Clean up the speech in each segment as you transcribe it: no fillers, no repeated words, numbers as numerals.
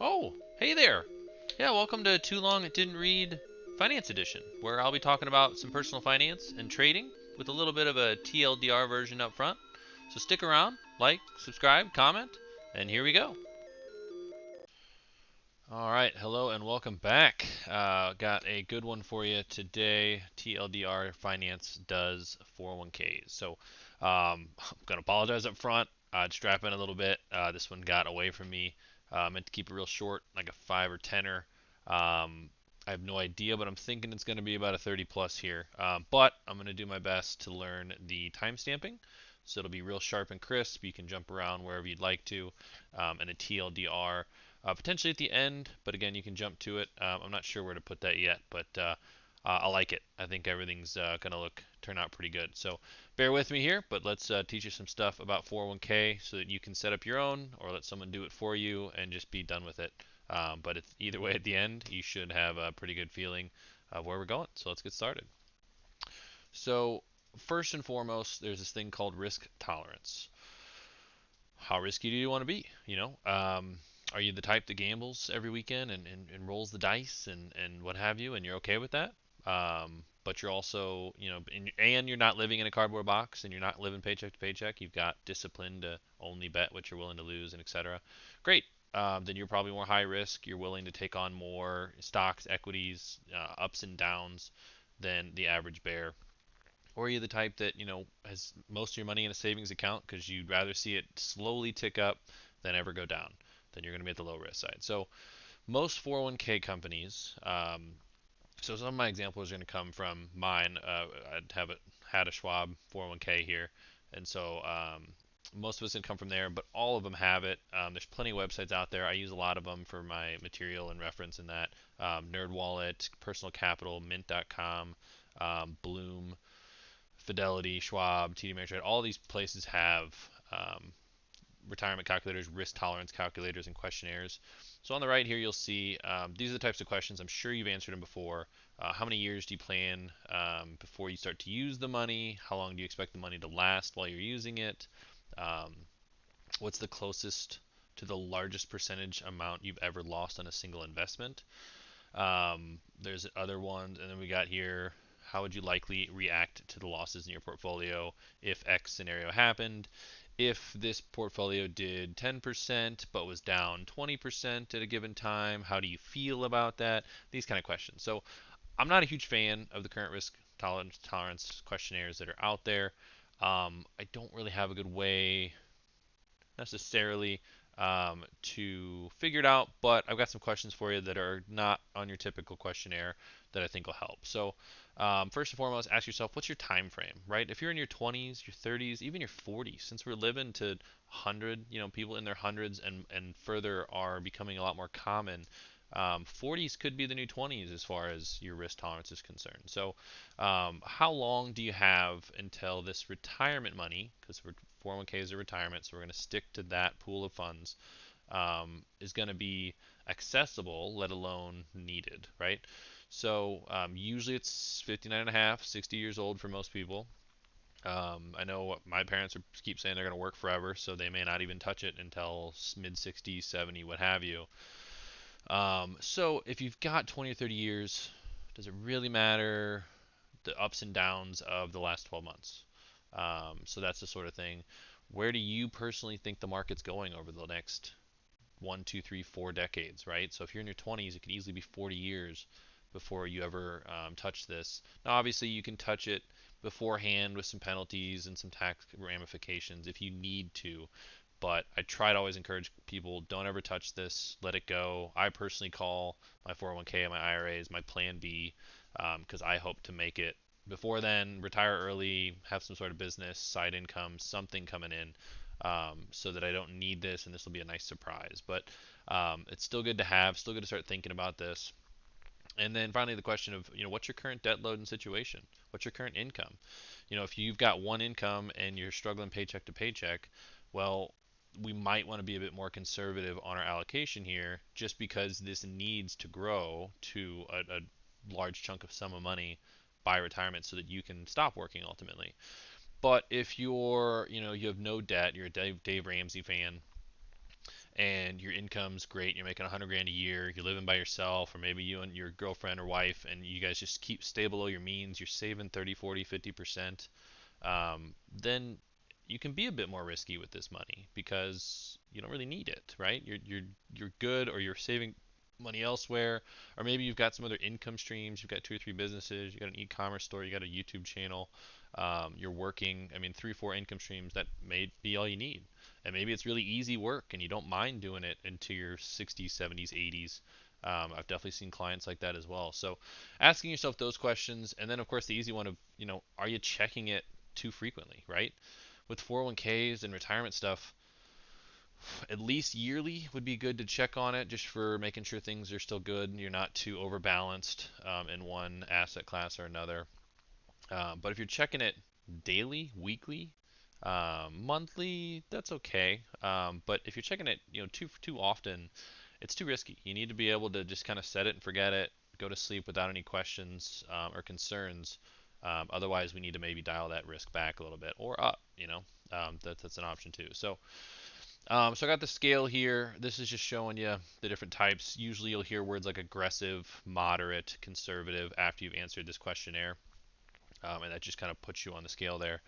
Oh, hey there. Yeah, welcome to Too Long It Didn't Read Finance Edition, where I'll be talking about some personal finance and trading with a little bit of a TLDR version up front. So stick around, like, subscribe, comment, and here we go. All right, hello and welcome back. Got a good one for you today. TLDR.Finance does 401ks. So I'm going to apologize up front. Strap in a little bit. This one got away from me. Meant to keep it real short, like a 5 or 10er. I have no idea, but I'm thinking it's going to be about a 30 plus here. But I'm going to do my best to learn the timestamping. So it'll be real sharp and crisp. You can jump around wherever you'd like to. And a TLDR potentially at the end, but again, you can jump to it. I'm not sure where to put that yet, but I like it. I think everything's going to turn out pretty good. So bear with me here, but let's teach you some stuff about 401k so that you can set up your own or let someone do it for you and just be done with it. But it's, either way, at the end, you should have a pretty good feeling of where we're going. So let's get started. So first and foremost, there's this thing called risk tolerance. How risky do you want to be? Are you the type that gambles every weekend and rolls the dice and what have you, and you're okay with that? But you're also, and you're not living in a cardboard box and you're not living paycheck to paycheck. You've got discipline to only bet what you're willing to lose and etc. Great. Then you're probably more high risk. You're willing to take on more stocks, equities, ups and downs than the average bear. Or are you the type that, has most of your money in a savings account because you'd rather see it slowly tick up than ever go down? Then you're going to be at the low risk side. So most 401k companies, so some of my examples are going to come from mine. I'd have had a Schwab 401k here, and so most of it's going to come from there, but all of them have it. There's plenty of websites out there. I use a lot of them for my material and reference in that. NerdWallet, Personal Capital, Mint.com, Bloom, Fidelity, Schwab, TD Ameritrade, all these places have retirement calculators, risk tolerance calculators, and questionnaires. So on the right here, you'll see these are the types of questions. I'm sure you've answered them before. How many years do you plan before you start to use the money? How long do you expect the money to last while you're using it? Um, what's the closest to the largest percentage amount you've ever lost on a single investment? There's other ones, and then we got here, how would you likely react to the losses in your portfolio if X scenario happened? If this portfolio did 10% but was down 20% at a given time, how do you feel about that? These kind of questions. So I'm not a huge fan of the current risk tolerance questionnaires that are out there. I don't really have a good way necessarily to figure it out, but I've got some questions for you that are not on your typical questionnaire that I think will help. So, first and foremost, ask yourself, what's your time frame, right? If you're in your 20s, your 30s, even your 40s, since we're living to 100, people in their hundreds and further are becoming a lot more common. 40s could be the new 20s as far as your risk tolerance is concerned. So, how long do you have until this retirement money, because 401ks are retirement, so we're going to stick to that pool of funds, is going to be accessible, let alone needed, right? So usually it's 59 and a half, 60 years old for most people. I know what my parents keep saying they're going to work forever, so they may not even touch it until mid 60s, 70, what have you. So if you've got 20 or 30 years, does it really matter the ups and downs of the last 12 months? So that's the sort of thing. Where do you personally think the market's going over the next 1, 2, 3, 4 decades, right? So if you're in your 20s, it could easily be 40 years before you ever touch this. Now, obviously, you can touch it beforehand with some penalties and some tax ramifications if you need to. But I try to always encourage people, don't ever touch this, let it go. I personally call my 401k and my IRAs my plan B because I hope to make it before then, retire early, have some sort of business, side income, something coming in, so that I don't need this, and this will be a nice surprise. But it's still good to have, still good to start thinking about this. And then finally, the question of, what's your current debt load and situation? What's your current income? If you've got one income and you're struggling paycheck to paycheck, well, we might want to be a bit more conservative on our allocation here, just because this needs to grow to a large chunk of sum of money by retirement so that you can stop working ultimately. But if you have no debt, you're a Dave Ramsey fan, and your income's great, you're making 100 grand a year, you're living by yourself, or maybe you and your girlfriend or wife, and you guys just keep stay below your means, you're saving 30, 40, 50%, then you can be a bit more risky with this money because you don't really need it, right? You're good, or you're saving money elsewhere, or maybe you've got some other income streams. You've got two or three businesses. You got an e-commerce store. You got a YouTube channel. You're working. I mean, three, four income streams. That may be all you need. And maybe it's really easy work, and you don't mind doing it into your 60s, 70s, 80s. I've definitely seen clients like that as well. So, asking yourself those questions, and then of course the easy one of, are you checking it too frequently, right? With 401ks and retirement stuff, at least yearly would be good to check on it, just for making sure things are still good and you're not too overbalanced in one asset class or another. But if you're checking it daily, weekly, monthly, that's okay. But if you're checking it, too often, it's too risky. You need to be able to just kind of set it and forget it, go to sleep without any questions or concerns. Otherwise, we need to maybe dial that risk back a little bit or up. That's an option too. So I got the scale here. This is just showing you the different types. Usually you'll hear words like aggressive, moderate, conservative after you've answered this questionnaire. And that just kind of puts you on the scale there.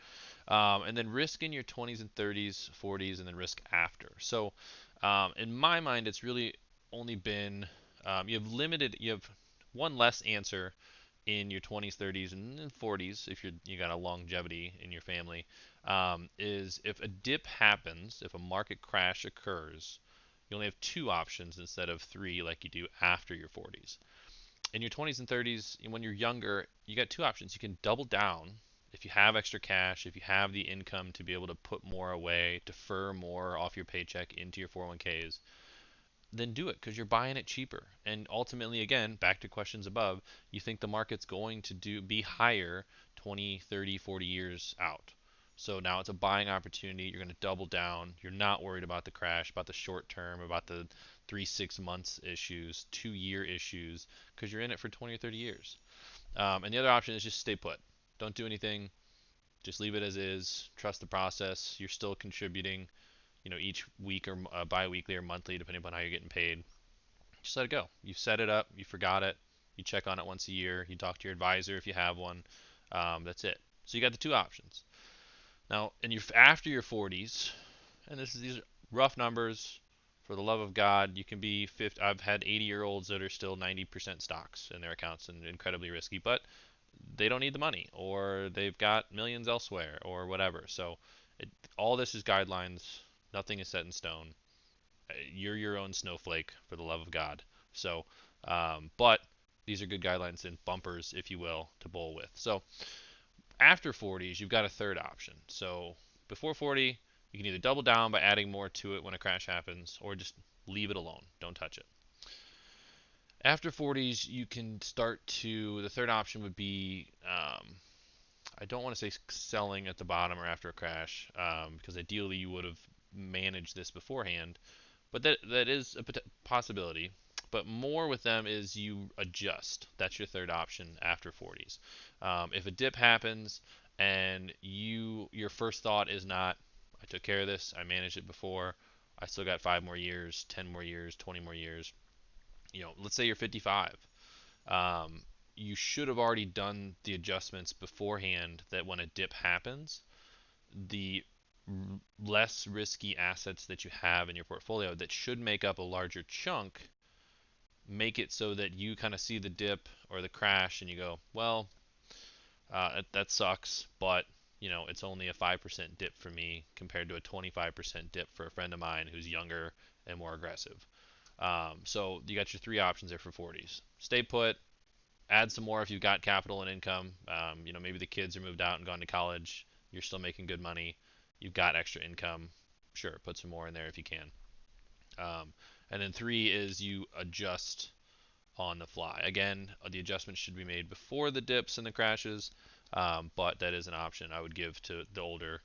And then risk in your 20s and 30s, 40s, and then risk after. So in my mind, it's really only been, you have one less answer in your 20s, 30s, and 40s if you got a longevity in your family. Is if a dip happens, if a market crash occurs, you only have two options instead of three like you do after your 40s. In your 20s and 30s, when you're younger, you got two options. You can double down if you have extra cash, if you have the income to be able to put more away, defer more off your paycheck into your 401ks, then do it because you're buying it cheaper. And ultimately, again, back to questions above, you think the market's going to be higher 20, 30, 40 years out. So now it's a buying opportunity. You're going to double down. You're not worried about the crash, about the short term, about the 3, 6 months issues, 2 year issues, because you're in it for 20 or 30 years. And the other option is just stay put. Don't do anything. Just leave it as is. Trust the process. You're still contributing, each week or bi-weekly or monthly, depending upon how you're getting paid. Just let it go. You set it up. You forgot it. You check on it once a year. You talk to your advisor if you have one. That's it. So you got the two options. Now, after your 40s, and these are rough numbers. For the love of God, you can be 50. I've had 80-year-olds that are still 90% stocks in their accounts and incredibly risky, but they don't need the money, or they've got millions elsewhere, or whatever. So, all this is guidelines. Nothing is set in stone. You're your own snowflake, for the love of God. So, but these are good guidelines and bumpers, if you will, to bowl with. So, after 40s, you've got a third option. So, before 40, you can either double down by adding more to it when a crash happens, or just leave it alone. Don't touch it. After 40s, you can start to. The third option would be, I don't want to say selling at the bottom or after a crash, because ideally you would have managed this beforehand. But that is a possibility. But more with them is you adjust. That's your third option after 40s. If a dip happens and your first thought is not, I took care of this, I managed it before, I still got 5 more years, 10 more years, 20 more years. Let's say you're 55. Um, you should have already done the adjustments beforehand, that when a dip happens, the less risky assets that you have in your portfolio that should make up a larger chunk, make it so that you kind of see the dip or the crash and you go, well, that sucks, but it's only a 5% dip for me compared to a 25% dip for a friend of mine who's younger and more aggressive. So you got your three options there for 40s. Stay put, add some more if you've got capital and income. Maybe the kids are moved out and gone to college. You're still making good money. You've got extra income. Sure, put some more in there if you can. And then three is you adjust on the fly. Again, the adjustments should be made before the dips and the crashes, but that is an option I would give to the older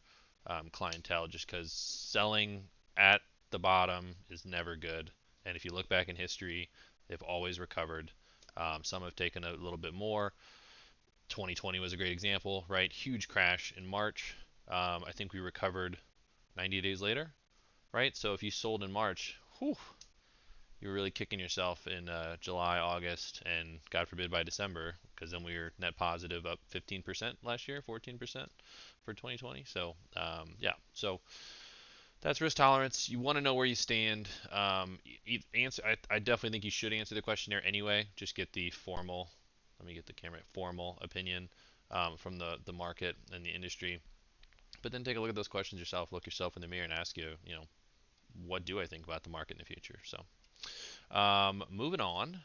clientele, just because selling at the bottom is never good. And if you look back in history, they've always recovered. Some have taken a little bit more. 2020 was a great example, right? Huge crash in March. I think we recovered 90 days later, right? So if you sold in March, whew, you were really kicking yourself in July, August, and God forbid by December, because then we were net positive up 15% last year, 14% for 2020. So yeah, so that's risk tolerance. You want to know where you stand. Answer. I definitely think you should answer the questionnaire anyway. Just get the formal. Let me get the camera. Formal opinion from the market and the industry. But then take a look at those questions yourself. Look yourself in the mirror and ask you, what do I think about the market in the future? So moving on.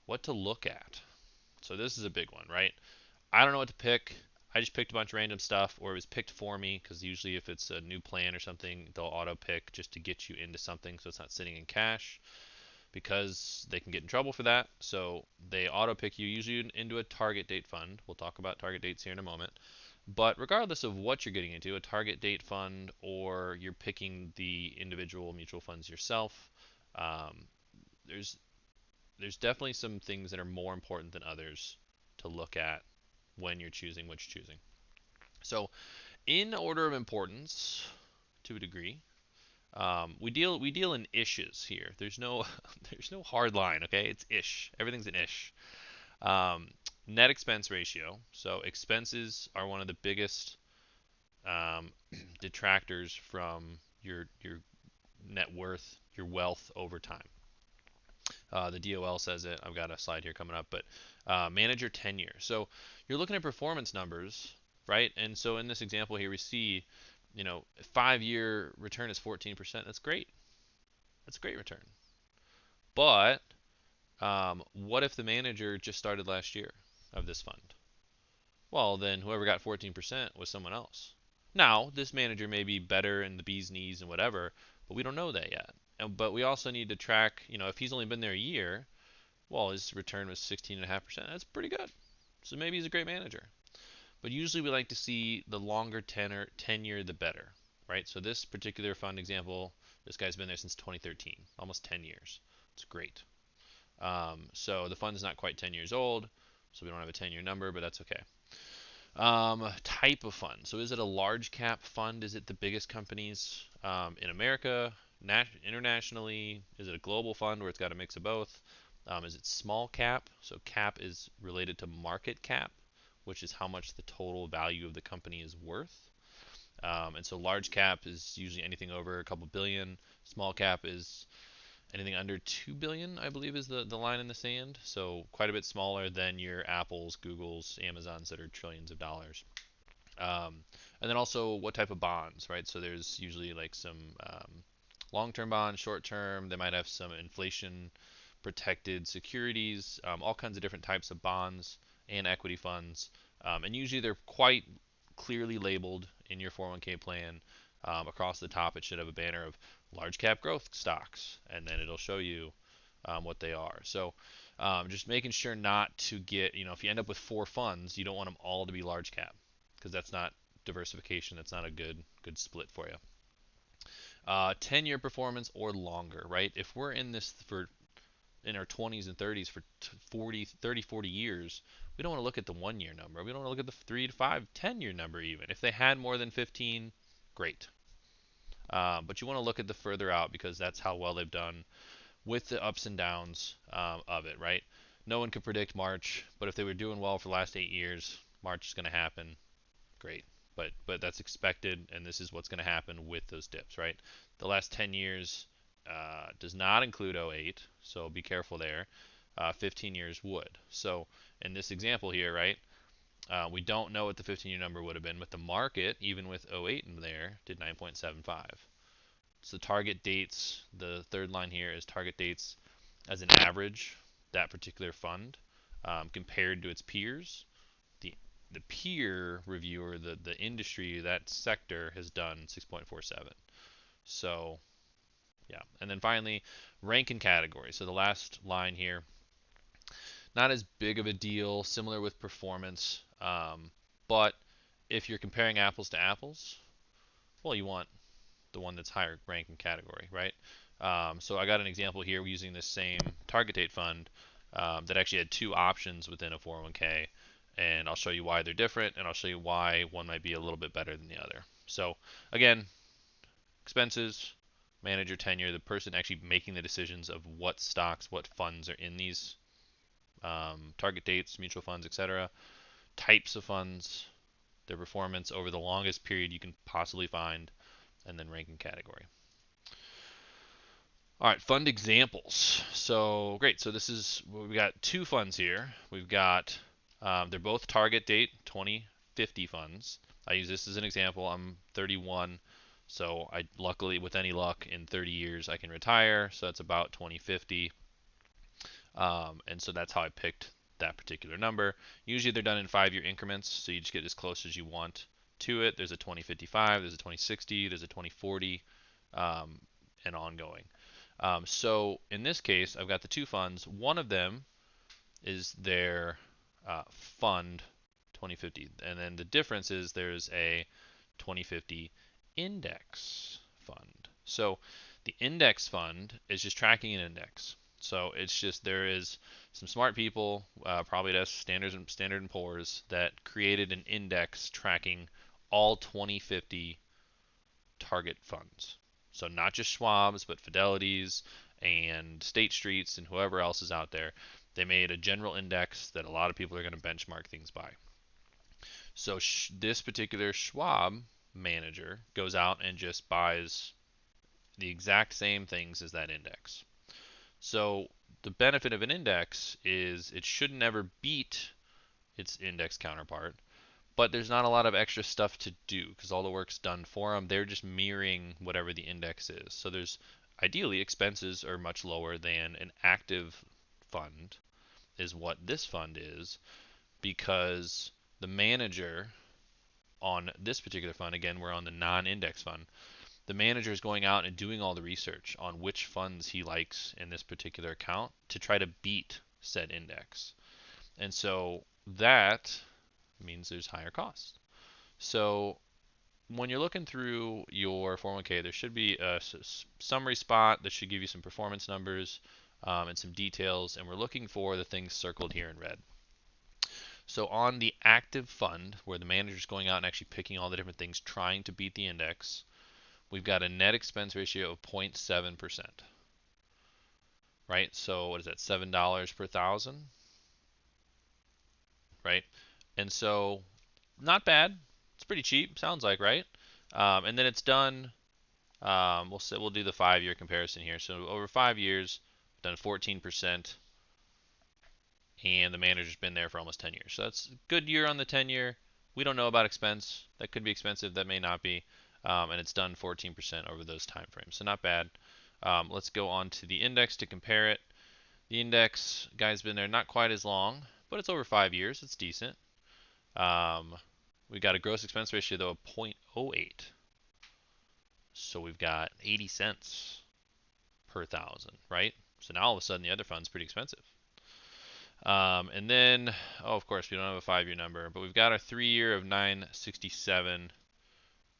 What to look at. So this is a big one, right? I don't know what to pick. I just picked a bunch of random stuff, or it was picked for me, because usually if it's a new plan or something, they'll auto pick just to get you into something so it's not sitting in cash, because they can get in trouble for that. So they auto pick you usually into a target date fund. We'll talk about target dates here in a moment. But regardless of what you're getting into, a target date fund or you're picking the individual mutual funds yourself, um, there's there's definitely some things that are more important than others to look at when you're choosing which choosing. So, in order of importance, to a degree, we deal in ishes here. There's no there's no hard line. Okay, it's ish. Everything's an ish. Um, Net expense ratio. So expenses are one of the biggest um, detractors from your net worth, your wealth over time. The DOL says it. I've got a slide here coming up, but manager tenure. So you're looking at performance numbers, right? And so in this example here, we see, 5-year return is 14%. That's great. That's a great return. But what if the manager just started last year of this fund? Well, then whoever got 14% was someone else. Now, this manager may be better in the bee's knees and whatever, but we don't know that yet. But we also need to track, if he's only been there a year, well, his return was 16.5%. That's pretty good. So maybe he's a great manager. But usually we like to see the longer tenure, the better, right? So this particular fund example, this guy's been there since 2013, almost 10 years. It's great. So the fund's not quite 10 years old, so we don't have a 10-year number, but that's okay. Type of fund. So is it a large cap fund? Is it the biggest companies in America, internationally? Is it a global fund where it's got a mix of both? Is it small cap? So cap is related to market cap, which is how much the total value of the company is worth. And so large cap is usually anything over a couple billion. Small cap is anything under 2 billion, I believe, is the line in the sand. So quite a bit smaller than your Apples, Googles, Amazons that are trillions of dollars. Um, and then also what type of bonds, right? So there's usually like some long-term bonds, short-term. They might have some inflation-protected securities, all kinds of different types of bonds and equity funds. And usually they're quite clearly labeled in your 401k plan. Across the top, it should have a banner of large cap growth stocks, and then it'll show you what they are. So just making sure not to get, if you end up with 4 funds, you don't want them all to be large cap, because that's not diversification. That's not a good split for you. 10-year performance or longer, right? If we're in this for in our 20s and 30s for 40 years, we don't want to look at the 1-year number. We don't want to look at the 3 to 5, 10-year number even. If they had more than 15, great. But you want to look at the further out, because that's how well they've done with the ups and downs of it, right? No one could predict March, but if they were doing well for the last 8 years, March is going to happen. Great. But that's expected, and this is what's going to happen with those dips, right? The last 10 years does not include '08, so be careful there. 15 years would. So in this example here, right, we don't know what the 15-year number would have been, but the market, even with '08 in there, did 9.75. So target dates, the third line here is target dates as an average, that particular fund, compared to its peers. The the peer reviewer, the industry, that sector has done 6.47. So yeah, and then finally, rank and category. So the last line here, not as big of a deal, similar with performance, but if you're comparing apples to apples, well, you want the one that's higher rank and category, right? So I got an example here using this same target date fund that actually had 2 options within a 401k, and I'll show you why they're different, and I'll show you why one might be a little bit better than the other. So again, expenses, manager tenure, the person actually making the decisions of what stocks, what funds are in these target dates, mutual funds, etc., types of funds, their performance over the longest period you can possibly find, and then ranking category. All right, fund examples. So great. So this is we got two funds here. We've got they're both target date 2050 funds. I use this as an example. I'm 31, so I luckily, with any luck, in 30 years I can retire. So that's about 2050, and so that's how I picked that particular number. Usually they're done in 5-year increments, so you just get as close as you want to it. There's a 2055, there's a 2060, there's a 2040, and ongoing. So in this case, I've got the two funds. One of them is their fund 2050, and then the difference is there's a 2050 index fund. So the index fund is just tracking an index. So it's just there is some smart people, probably at Standard and Poor's, that created an index tracking all 2050 target funds. So not just Schwab's, but Fidelity's and State Street's and whoever else is out there. They made a general index that a lot of people are going to benchmark things by. So this particular Schwab manager goes out and just buys the exact same things as that index. So the benefit of an index is it should never beat its index counterpart, but there's not a lot of extra stuff to do because all the work's done for them. They're just mirroring whatever the index is. So there's ideally expenses are much lower than an active fund is what this fund is, because the manager on this particular fund, again, we're on the non-index fund, the manager is going out and doing all the research on which funds he likes in this particular account to try to beat said index. And so that means there's higher costs. So when you're looking through your 401k, there should be a summary spot that should give you some performance numbers and some details, and we're looking for the things circled here in red. So on the active fund, where the manager is going out and actually picking all the different things trying to beat the index, we've got a net expense ratio of 0.7%, right? So what is that, $7 per thousand, right? And so not bad. It's pretty cheap, sounds like, right? And then it's done. We'll do the 5-year comparison here. So over 5 years, done 14%, and the manager's been there for almost 10 years. So that's a good year on the 10-year. We don't know about expense. That could be expensive. That may not be. And it's done 14% over those time frames. So not bad. Let's go on to the index to compare it. The index guy's been there not quite as long, but it's over 5 years. It's decent. We got a gross expense ratio though of 0.08. So we've got 80 cents per thousand, right? So now all of a sudden the other fund's pretty expensive. And then, oh, of course, we don't have a 5-year number, but we've got a 3-year of 967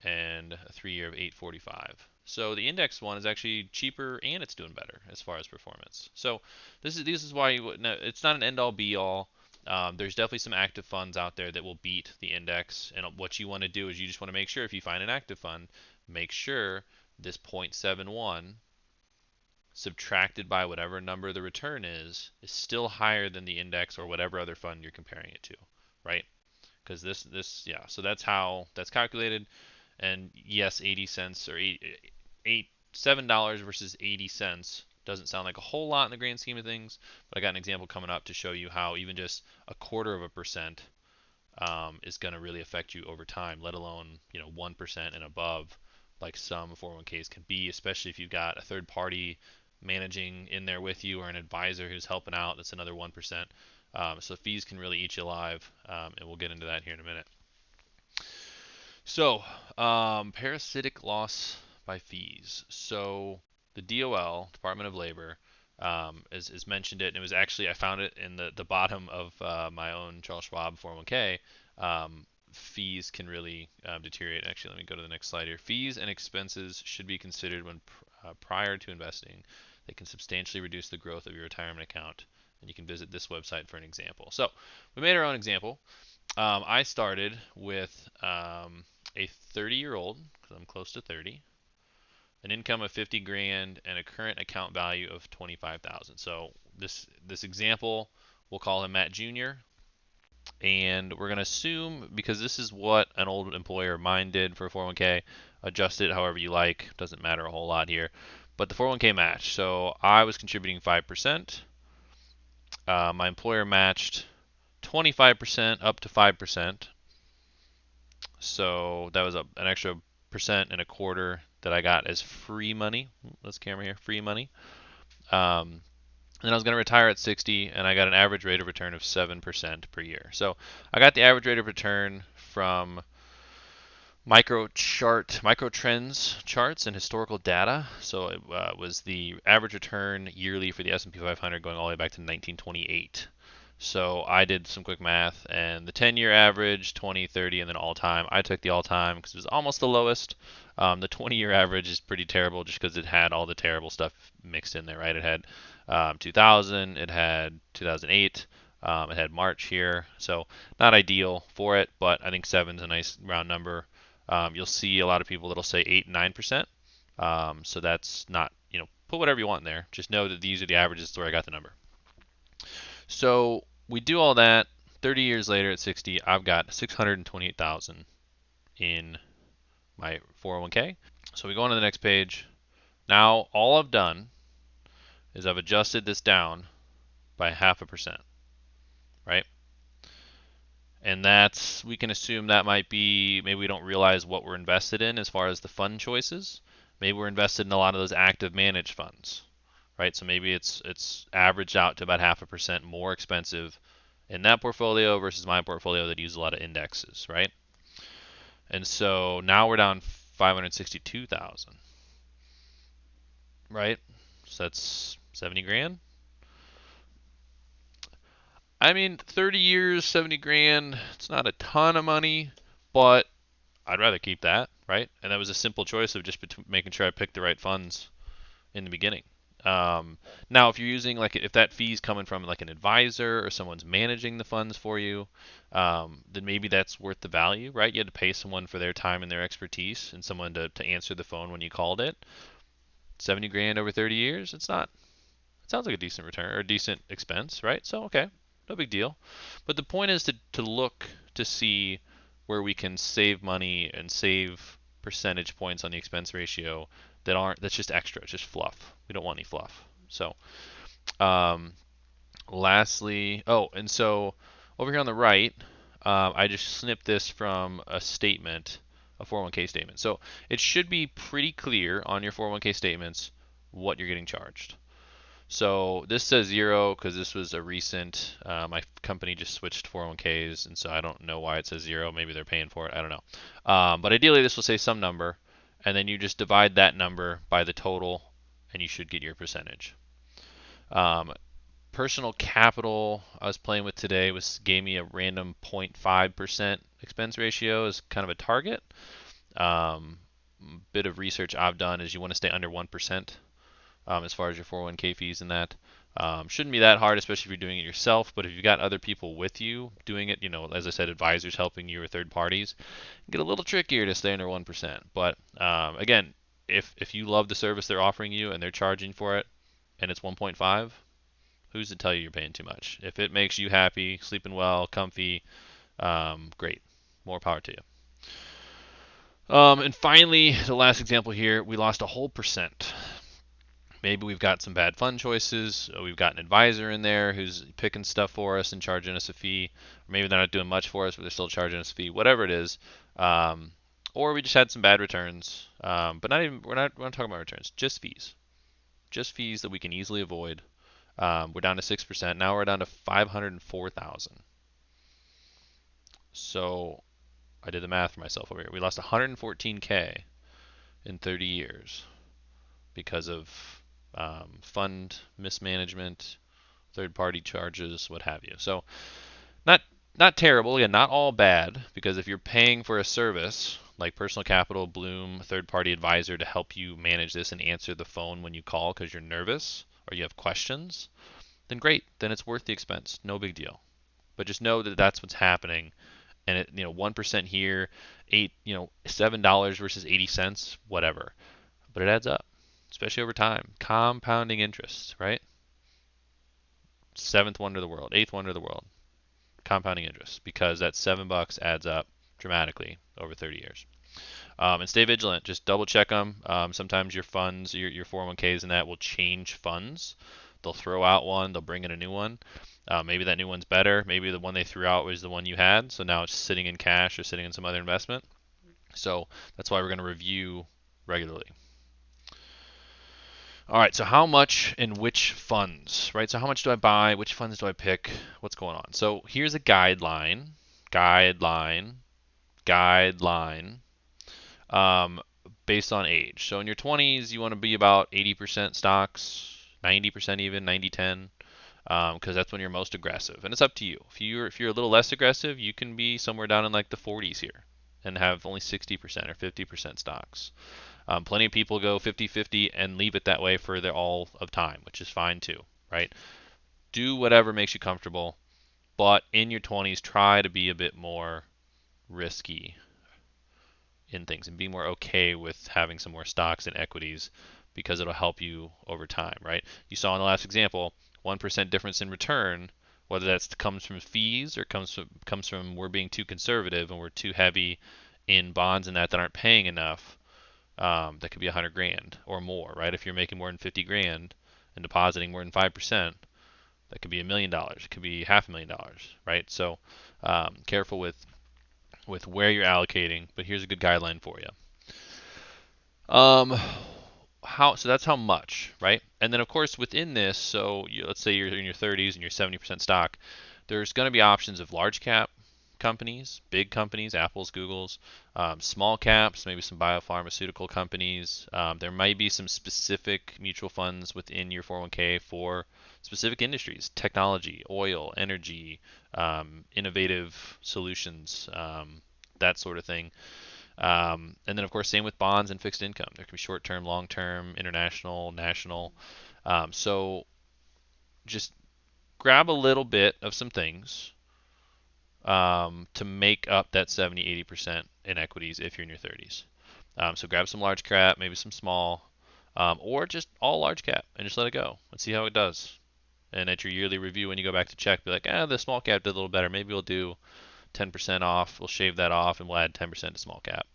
and a 3-year of 845. So the index one is actually cheaper and it's doing better as far as performance. So this is why it's not an end-all be-all. There's definitely some active funds out there that will beat the index, and what you want to do is you just want to make sure if you find an active fund, make sure this 0.71 subtracted by whatever number the return is still higher than the index or whatever other fund you're comparing it to, right? Because yeah, so that's how that's calculated. And yes, 80 cents or $7 versus 80 cents doesn't sound like a whole lot in the grand scheme of things, but I got an example coming up to show you how even just a quarter of a percent is going to really affect you over time, let alone 1% and above, like some 401ks can be, especially if you've got a third party managing in there with you or an advisor who's helping out. That's another 1%. So fees can really eat you alive, and we'll get into that here in a minute. So parasitic loss by fees. So the DOL, Department of Labor, is mentioned it, and it was actually I found it in the bottom of my own Charles Schwab 401k. Fees can really deteriorate. Actually, let me go to the next slide here. Fees and expenses should be considered when prior to investing. They can substantially reduce the growth of your retirement account, and you can visit this website for an example. So we made our own example. I started with a 30-year-old, because I'm close to 30, an income of 50 grand, and a current account value of 25,000. So this example, we'll call him Matt Jr. And we're going to assume, because this is what an old employer of mine did for 401k, adjust it however you like, doesn't matter a whole lot here. But the 401k match, so I was contributing 5%. My employer matched 25% up to 5%. So that was an extra percent and a quarter that I got as free money. Let's camera here, free money. And I was going to retire at 60, and I got an average rate of return of 7% per year. So I got the average rate of return from micro trends charts and historical data. So it was the average return yearly for the S&P 500 going all the way back to 1928. So I did some quick math, and the 10-year average, 20, 30, and then all-time. I took the all-time because it was almost the lowest. The 20-year average is pretty terrible just because it had all the terrible stuff mixed in there, right? It had 2000, it had 2008, it had March here. So not ideal for it, but I think 7 is a nice round number. You'll see a lot of people that'll say 8 and 9%. So that's not, put whatever you want in there. Just know that these are the averages where I got the number. So we do all that. 30 years later at 60, I've got 628,000 in my 401k. So we go on to the next page. Now all I've done is I've adjusted this down by 0.5%, right? And we can assume that might be, maybe we don't realize what we're invested in as far as the fund choices. Maybe we're invested in a lot of those active managed funds, right? So maybe it's averaged out to about 0.5% more expensive in that portfolio versus my portfolio that uses a lot of indexes, right? And so now we're down 562,000, right? So that's 70 grand. I mean, 30 years, 70 grand, it's not a ton of money, but I'd rather keep that, right? And that was a simple choice of just making sure I picked the right funds in the beginning. Now, if you're using if that fee's coming from like an advisor or someone's managing the funds for you, then maybe that's worth the value, right? You had to pay someone for their time and their expertise and someone to answer the phone when you called it. 70 grand over 30 years, it's not. It sounds like a decent return or a decent expense, right? So, okay, no big deal. But the point is to look to see where we can save money and save percentage points on the expense ratio that's just extra, it's just fluff. We don't want any fluff. So, lastly, and so over here on the right, I just snipped this from a statement, a 401k statement. So it should be pretty clear on your 401k statements what you're getting charged. So this says 0 because this was a recent, my company just switched 401ks, and so I don't know why it says 0. Maybe they're paying for it. I don't know. But ideally this will say some number, and then you just divide that number by the total, and you should get your percentage. Personal capital I was playing with today gave me a random 0.5% expense ratio as kind of a target. Bit of research I've done is you want to stay under 1%. As far as your 401k fees and that. Shouldn't be that hard, especially if you're doing it yourself, but if you've got other people with you doing it, as I said, advisors helping you or third parties, get a little trickier to stay under 1%. But again, if you love the service they're offering you and they're charging for it and it's 1.5, who's to tell you you're paying too much? If it makes you happy, sleeping well, comfy, great. More power to you. And finally, the last example here, we lost a whole percent. Maybe we've got some bad fund choices. We've got an advisor in there who's picking stuff for us and charging us a fee. Or maybe they're not doing much for us, but they're still charging us a fee. Whatever it is, or we just had some bad returns. But we're not talking about returns. Just fees that we can easily avoid. We're down to 6%. Now we're down to 504,000. So I did the math for myself over here. We lost 114K in 30 years because of fund mismanagement, third-party charges, what have you. So not terrible. Again, not all bad, because if you're paying for a service like Personal Capital, Bloom, third-party advisor to help you manage this and answer the phone when you call because you're nervous or you have questions, then great. Then it's worth the expense. No big deal. But just know that that's what's happening. And it, 1% here, $7 versus 80 cents, whatever. but it adds up, especially over time. Compounding interest, right? Seventh wonder of the world, eighth wonder of the world, compounding interest, because that $7 adds up dramatically over 30 years. And stay vigilant. Just double check them. Sometimes your funds, your 401ks and that will change funds. They'll throw out one, they'll bring in a new one. Maybe that new one's better. Maybe the one they threw out was the one you had, so now it's sitting in cash or sitting in some other investment. So that's why we're going to review regularly. All right, so how much in which funds, right? So how much do I buy? Which funds do I pick? What's going on? So here's a guideline, guideline, guideline, um, based on age. So in your 20s, you want to be about 80% stocks, 90% even, 90-10, because that's when you're most aggressive. And it's up to you. If you're a little less aggressive, you can be somewhere down in like the 40s here and have only 60% or 50% stocks. Plenty of people go 50-50 and leave it that way for the all of time, which is fine too, right? Do whatever makes you comfortable, but in your 20s, try to be a bit more risky in things and be more okay with having some more stocks and equities because it'll help you over time, right? You saw in the last example, 1% difference in return, whether that comes from fees or comes from we're being too conservative and we're too heavy in bonds and that aren't paying enough. That could be 100 grand or more, right? If you're making more than 50 grand and depositing more than 5%, that could be $1 million. It could be $500,000, right? So careful with where you're allocating, but here's a good guideline for you. So that's how much, right? And then of course within this, so let's say you're in your 30s and you're 70% stock, there's going to be options of large cap companies, big companies, Apple's, Google's, small caps, maybe some biopharmaceutical companies. There might be some specific mutual funds within your 401k for specific industries, technology, oil, energy, innovative solutions, that sort of thing. And then, of course, same with bonds and fixed income. There can be short-term, long-term, international, national. So just grab a little bit of some things to make up that 70-80% in equities if you're in your 30s. So grab some large cap, maybe some small, or just all large cap and just let it go and see how it does. And at your yearly review, when you go back to check, be like, the small cap did a little better. Maybe we'll do 10% off. We'll shave that off and we'll add 10% to small cap.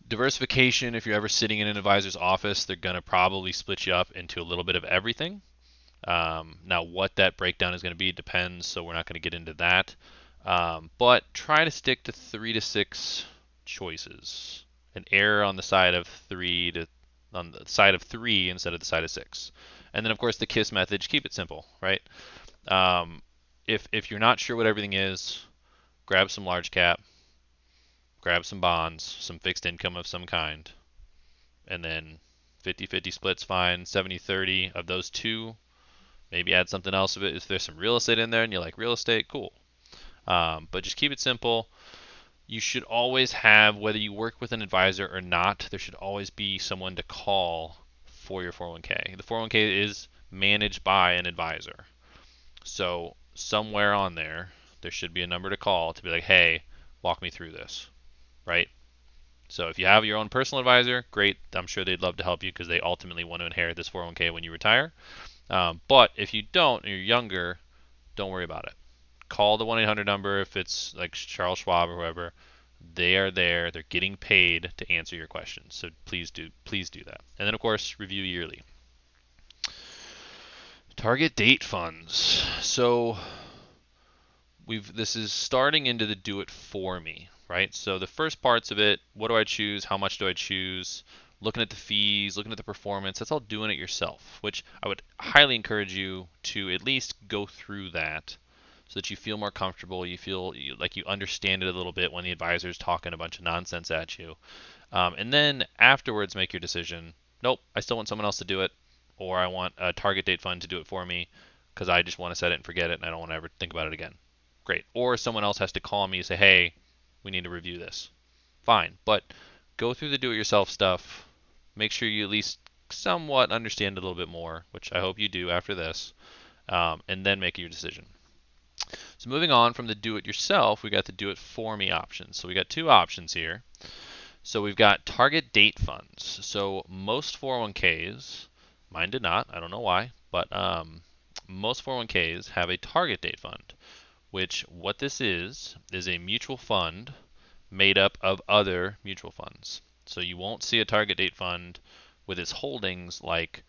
Diversification, if you're ever sitting in an advisor's office, they're going to probably split you up into a little bit of everything. Now, what that breakdown is going to be depends, so we're not going to get into that. But try to stick to 3 to 6 choices and err on the side of 3 instead of the side of 6. And then, of course, the KISS method, keep it simple, right? If you're not sure what everything is, grab some large cap, grab some bonds, some fixed income of some kind, and then 50-50 split's fine, 70-30 of those two. Maybe add something else of it. If there's some real estate in there and you like real estate, cool. But just keep it simple. You should always have, whether you work with an advisor or not, there should always be someone to call for your 401k. The 401k is managed by an advisor. So somewhere on there should be a number to call to be like, hey, walk me through this, right? So if you have your own personal advisor, great. I'm sure they'd love to help you because they ultimately want to inherit this 401k when you retire. But if you don't and you're younger, don't worry about it. Call the 1-800 number if it's like Charles Schwab or whoever. They are there. They're getting paid to answer your questions. So please do that. And then of course, review yearly. Target date funds. So this is starting into the do it for me, right? So the first parts of it, what do I choose? How much do I choose? Looking at the fees, looking at the performance, that's all doing it yourself, which I would highly encourage you to at least go through that so that you feel more comfortable, you feel like you understand it a little bit when the advisor is talking a bunch of nonsense at you. And then afterwards make your decision. Nope, I still want someone else to do it, or I want a target date fund to do it for me because I just want to set it and forget it and I don't want to ever think about it again. Great. Or someone else has to call me and say, hey, we need to review this. Fine. But go through the do-it-yourself stuff. Make sure you at least somewhat understand it a little bit more, which I hope you do after this, and then make your decision. So moving on from the do-it-yourself, we got the do-it-for-me option. So we got two options here. So we've got target date funds. So most 401ks, mine did not, I don't know why, but most 401ks have a target date fund, which what this is a mutual fund made up of other mutual funds. So you won't see a target date fund with its holdings like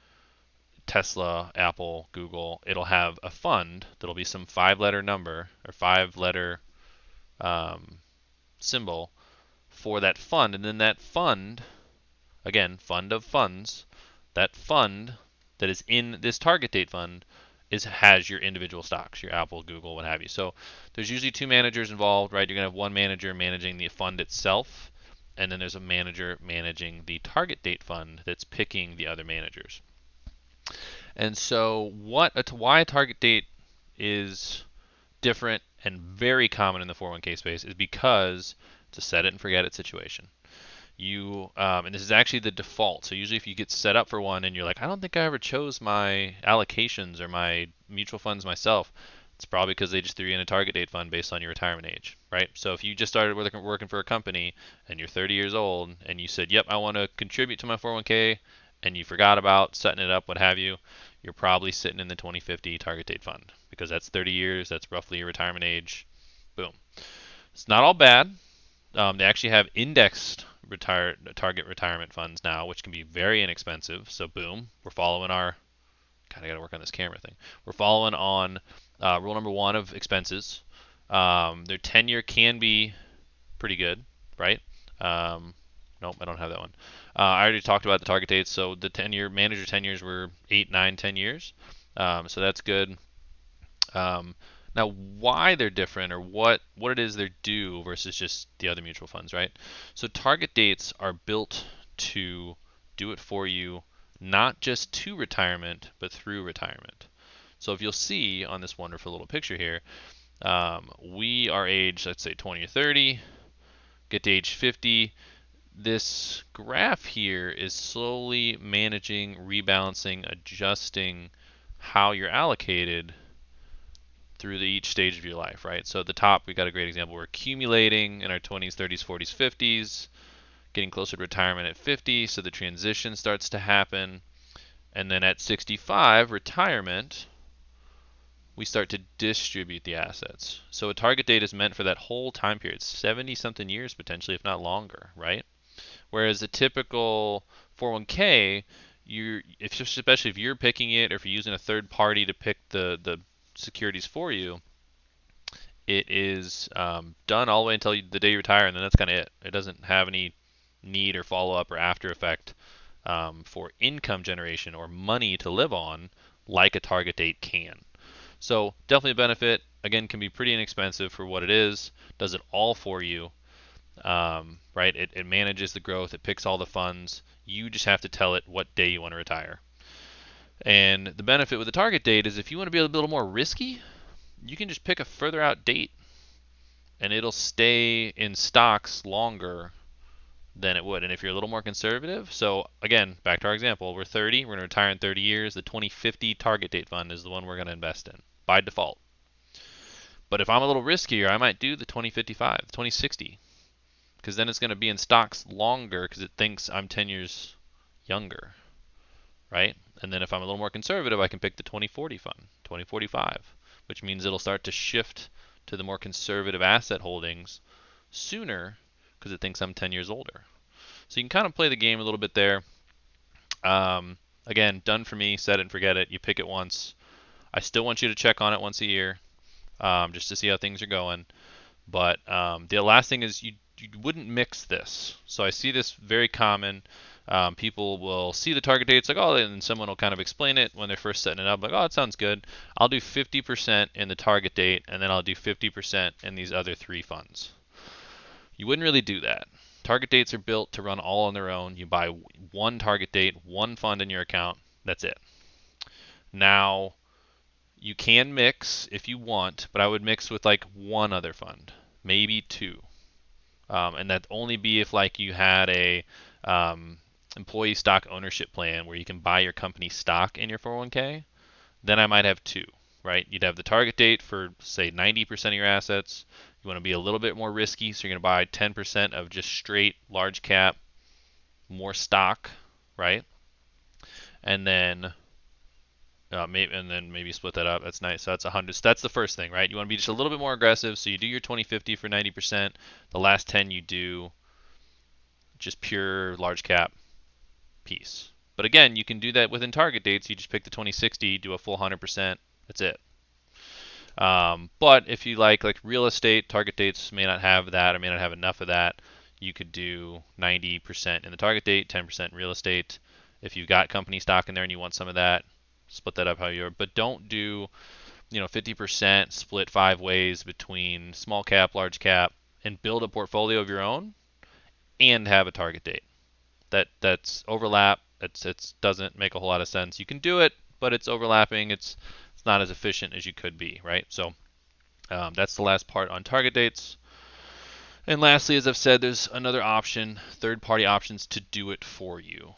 Tesla, Apple, Google. It'll have a fund that'll be some 5-letter number or 5-letter um, symbol for that fund, and then that fund, again, fund of funds, that fund that is in this target date fund has your individual stocks, your Apple, Google, what have you. So there's usually two managers involved, right? You're gonna have one manager managing the fund itself, and then there's a manager managing the target date fund that's picking the other managers. And so why a target date is different and very common in the 401k space is because it's a set it and forget it situation. And this is actually the default. So usually if you get set up for one and you're like, I don't think I ever chose my allocations or my mutual funds myself, it's probably because they just threw you in a target date fund based on your retirement age, right? So if you just started working for a company and you're 30 years old and you said, yep, I want to contribute to my 401k, and you forgot about setting it up, what have you, you're probably sitting in the 2050 target date fund because that's 30 years, that's roughly your retirement age. Boom. It's not all bad. They actually have indexed target retirement funds now, which can be very inexpensive. So boom, we're following our kind of got to work on this camera thing. We're following on rule number one of expenses. Their tenure can be pretty good, right? Nope, I don't have that one. I already talked about the target dates. So the manager tenures were 8, 9, 10 years. So that's good. Now, why they're different or what it is they do versus just the other mutual funds, right? So target dates are built to do it for you, not just to retirement, but through retirement. So if you'll see on this wonderful little picture here, we are aged, let's say 20 or 30, get to age 50. This graph here is slowly managing, rebalancing, adjusting how you're allocated through each stage of your life, right? So at the top, we got a great example. We're accumulating in our 20s, 30s, 40s, 50s, getting closer to retirement at 50, so the transition starts to happen. And then at 65, retirement, we start to distribute the assets. So a target date is meant for that whole time period, 70-something years potentially, if not longer, right? Whereas a typical 401k, especially if you're picking it or if you're using a third party to pick the securities for you, it is done all the way until the day you retire, and then that's kind of it. It doesn't have any need or follow up or after effect for income generation or money to live on like a target date can. So definitely a benefit. Again, can be pretty inexpensive for what it is. Does it all for you, right? It manages the growth. It picks all the funds. You just have to tell it what day you want to retire. And the benefit with the target date is if you want to be a little more risky, you can just pick a further out date and it'll stay in stocks longer than it would. And if you're a little more conservative, so again, back to our example, we're 30, we're going to retire in 30 years. The 2050 target date fund is the one we're going to invest in by default. But if I'm a little riskier, I might do the 2055, the 2060, because then it's going to be in stocks longer because it thinks I'm 10 years younger, right? And then if I'm a little more conservative, I can pick the 2040 fund, 2045, which means it'll start to shift to the more conservative asset holdings sooner because it thinks I'm 10 years older. So you can kind of play the game a little bit there. Again, done for me, set it and forget it. You pick it once. I still want you to check on it once a year just to see how things are going. But the last thing is you wouldn't mix this. So I see this very common. People will see the target dates like, oh, and someone will kind of explain it when they're first setting it up, like, oh, it sounds good. I'll do 50% in the target date, and then I'll do 50% in these other 3 funds. You wouldn't really do that. Target dates are built to run all on their own. You buy one target date, one fund in your account. That's it. Now, you can mix if you want, but I would mix with like one other fund, maybe 2. And that only be if like you had a employee stock ownership plan where you can buy your company stock in your 401k. Then I might have 2, right? You'd have the target date for say 90% of your assets. You want to be a little bit more risky, so you're going to buy 10% of just straight large cap, more stock, right? And then maybe split that up. That's nice. So that's 100. So that's the first thing, right? You want to be just a little bit more aggressive. So you do your 20/50 for 90%. The last 10 you do just pure large cap piece. But again, you can do that within target dates. You just pick the 20/60, do a full 100%. That's it. But if you like real estate, target dates may not have that or may not have enough of that. You could do 90% in the target date, 10% real estate. If you've got company stock in there and you want some of that, split that up how you're. But don't do 50% split 5 ways between small cap, large cap, and build a portfolio of your own and have a target date. That's overlap. It doesn't make a whole lot of sense. You can do it, but it's overlapping. It's not as efficient as you could be, right? So that's the last part on target dates. And lastly, as I've said, there's another option, third-party options to do it for you.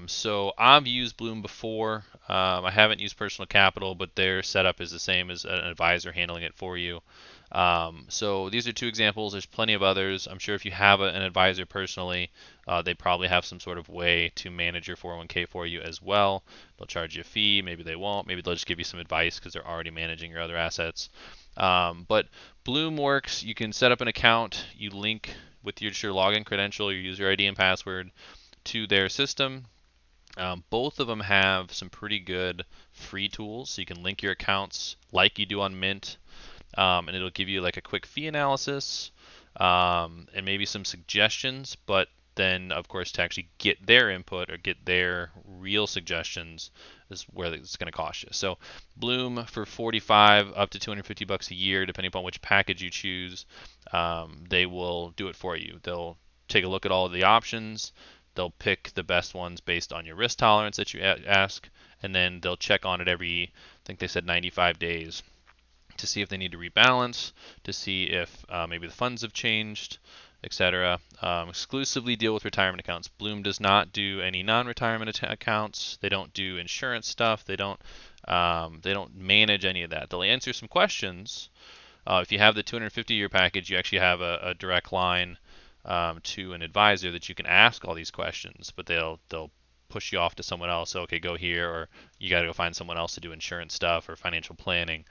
So I've used Bloom before. I haven't used Personal Capital, but their setup is the same as an advisor handling it for you. So these are 2 examples. There's plenty of others. I'm sure if you have an advisor personally, they probably have some sort of way to manage your 401k for you as well. They'll charge you a fee. Maybe they won't. Maybe they'll just give you some advice because they're already managing your other assets. But Bloom works. You can set up an account. You link with your login credential, your user ID and password to their system. Both of them have some pretty good free tools. So you can link your accounts like you do on Mint, and it'll give you like a quick fee analysis and maybe some suggestions. But then, of course, to actually get their input or get their real suggestions is where it's going to cost you. So Bloom for 45 up to 250 bucks a year, depending upon which package you choose, they will do it for you. They'll take a look at all of the options. They'll pick the best ones based on your risk tolerance that you ask, and then they'll check on it every, I think they said 95 days, to see if they need to rebalance, to see if maybe the funds have changed, etc. Exclusively deal with retirement accounts. Bloom does not do any non-retirement accounts. They don't do insurance stuff. They don't manage any of that. They'll answer some questions. If you have the 250-year package, you actually have a direct line to an advisor that you can ask all these questions, but they'll push you off to someone else. So, okay, go here, or you got to go find someone else to do insurance stuff or financial planning.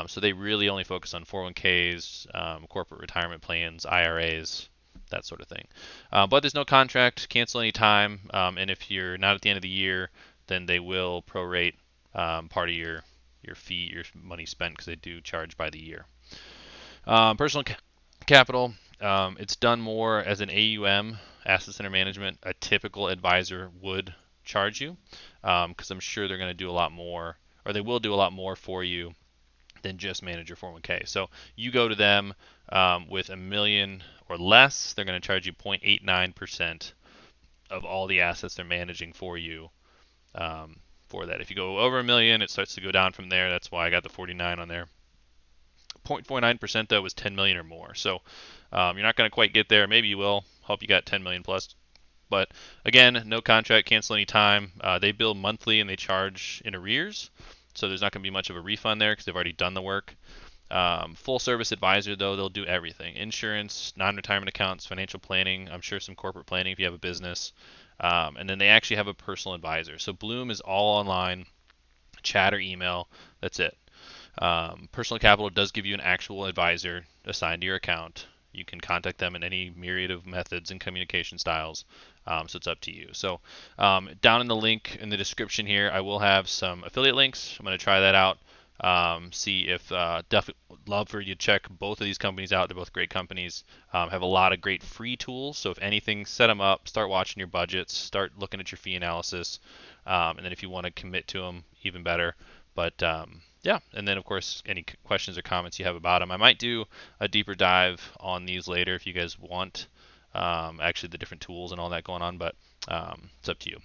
So they really only focus on 401ks, corporate retirement plans, IRAs, that sort of thing. But there's no contract, cancel any time, and if you're not at the end of the year, then they will prorate part of your fee, your money spent, because they do charge by the year. Personal capital, it's done more as an AUM, assets under management. A typical advisor would charge you, because I'm sure they're going to do a lot more, or they will do a lot more for you than just manage your 401k. So you go to them with $1 million or less, they're going to charge you 0.89% of all the assets they're managing for you for that. If you go over $1 million, it starts to go down from there. That's why I got the 49 on there. 0.49% though is 10 million or more. So you're not going to quite get there. Maybe you will. Hope you got 10 million plus. But again, no contract, cancel any time. They bill monthly and they charge in arrears. So there's not going to be much of a refund there because they've already done the work. Full service advisor though, they'll do everything. Insurance, non-retirement accounts, financial planning, I'm sure some corporate planning if you have a business. And then they actually have a personal advisor. So Bloom is all online, chat or email. That's it. Personal Capital does give you an actual advisor assigned to your account. You can contact them in any myriad of methods and communication styles. So it's up to you. So down in the link in the description here, I will have some affiliate links. I'm going to try that out. See if definitely love for you to check both of these companies out. They're both great companies. Have a lot of great free tools. So if anything, set them up. Start watching your budgets. Start looking at your fee analysis. And then if you want to commit to them, even better. But yeah, and then of course any questions or comments you have about them. I might do a deeper dive on these later if you guys want. Actually, the different tools and all that going on, but it's up to you.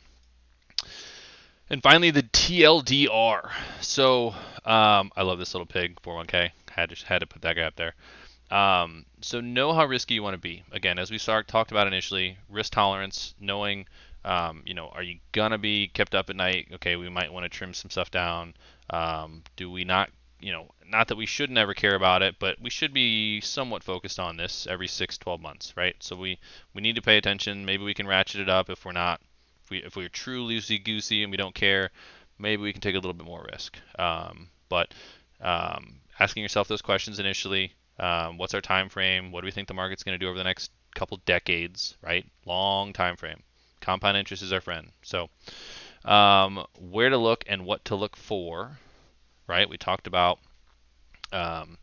And finally, the TLDR. So I love this little pig 401k. Had to put that guy up there. So know how risky you want to be. Again, as we talked about initially, risk tolerance, knowing, are you gonna be kept up at night? Okay, we might want to trim some stuff down. Do we not not that we should never care about it, but we should be somewhat focused on this every 6-12 months, right? So we need to pay attention. Maybe we can ratchet it up if we're not, if we're true loosey goosey and we don't care. Maybe we can take a little bit more risk. But asking yourself those questions initially. What's our time frame? What do we think the market's going to do over the next couple decades, right? Long time frame. Compound interest is our friend. So where to look and what to look for, right? We talked about um,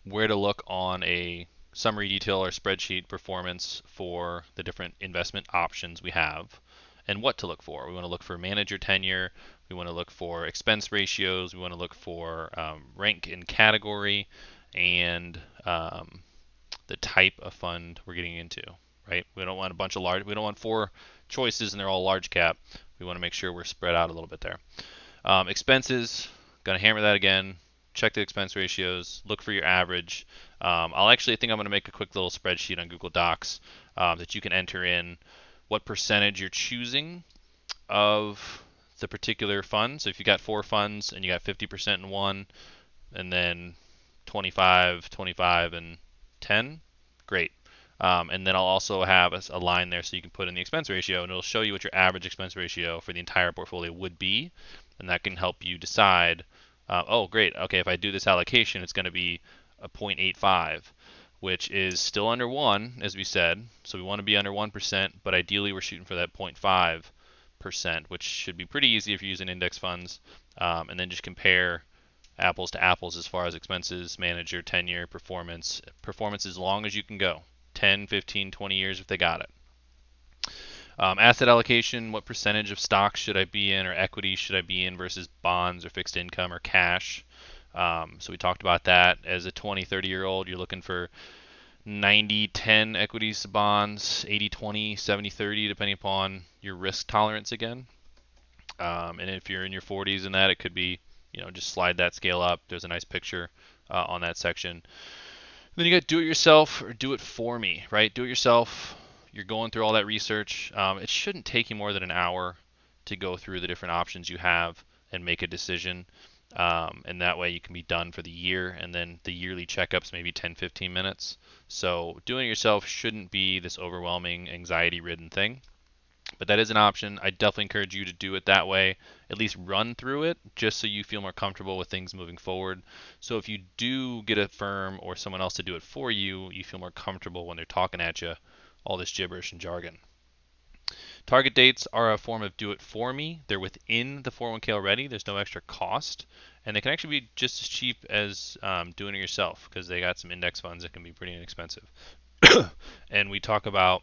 where to look on a summary detail or spreadsheet performance for the different investment options we have, and what to look for. We want to look for manager tenure. We want to look for expense ratios. We want to look for rank and category, and the type of fund we're getting into. Right? We don't want a bunch of large. We don't want 4 choices and they're all large cap. We want to make sure we're spread out a little bit there. Expenses, gonna hammer that again. Check the expense ratios. Look for your average. I'll actually think I'm gonna make a quick little spreadsheet on Google Docs that you can enter in what percentage you're choosing of the particular fund. So if you got 4 funds and you got 50% in one, and then 25, 25, and 10, great. And then I'll also have a line there so you can put in the expense ratio, and it'll show you what your average expense ratio for the entire portfolio would be, and that can help you decide. Oh, great. Okay, if I do this allocation, it's going to be a 0.85, which is still under 1, as we said. So we want to be under 1%, but ideally we're shooting for that 0.5%, which should be pretty easy if you're using index funds. And then just compare apples to apples as far as expenses, manager, tenure, performance. Performance as long as you can go. 10, 15, 20 years if they got it. Asset allocation, what percentage of stocks should I be in or equities should I be in versus bonds or fixed income or cash? So we talked about that. As a 20, 30-year-old, you're looking for 90-10 equities to bonds, 80-20, 70-30, depending upon your risk tolerance again. And if you're in your 40s and that, it could be, just slide that scale up. There's a nice picture on that section. Then you got do it yourself or do it for me, right? Do it yourself. You're going through all that research. It shouldn't take you more than an hour to go through the different options you have and make a decision. And that way you can be done for the year, and then the yearly checkups maybe 10, 15 minutes. So doing it yourself shouldn't be this overwhelming, anxiety-ridden thing. But that is an option. I definitely encourage you to do it that way. At least run through it just so you feel more comfortable with things moving forward. So if you do get a firm or someone else to do it for you, you feel more comfortable when they're talking at you, all this gibberish and jargon. Target dates are a form of do it for me. They're within the 401k already. There's no extra cost. And they can actually be just as cheap as doing it yourself because they got some index funds that can be pretty inexpensive. And we talk about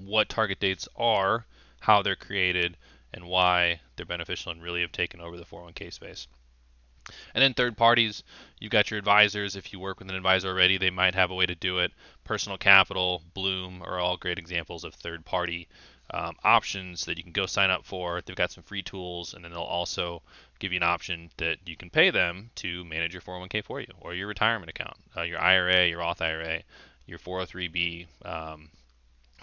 what target dates are, how they're created, and why they're beneficial and really have taken over the 401k space. And then third parties, you've got your advisors. If you work with an advisor already, they might have a way to do it. Personal Capital, Bloom are all great examples of third party options that you can go sign up for. They've got some free tools, and then they'll also give you an option that you can pay them to manage your 401k for you or your retirement account, your IRA, your Roth IRA, your 403b,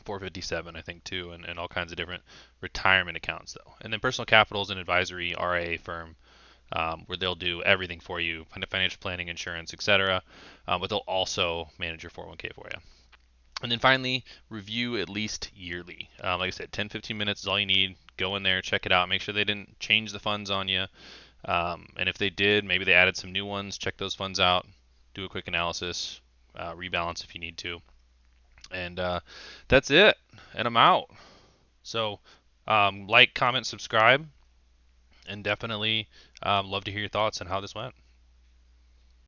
457, I think, too, and all kinds of different retirement accounts, though. And then Personal Capital is an advisory RIA firm where they'll do everything for you, financial planning, insurance, etc. But they'll also manage your 401k for you. And then finally, review at least yearly. Like I said, 10-15 minutes is all you need. Go in there, check it out, make sure they didn't change the funds on you. And if they did, maybe they added some new ones, check those funds out, do a quick analysis, rebalance if you need to. And that's it. And I'm out. So like, comment, subscribe, and definitely love to hear your thoughts on how this went.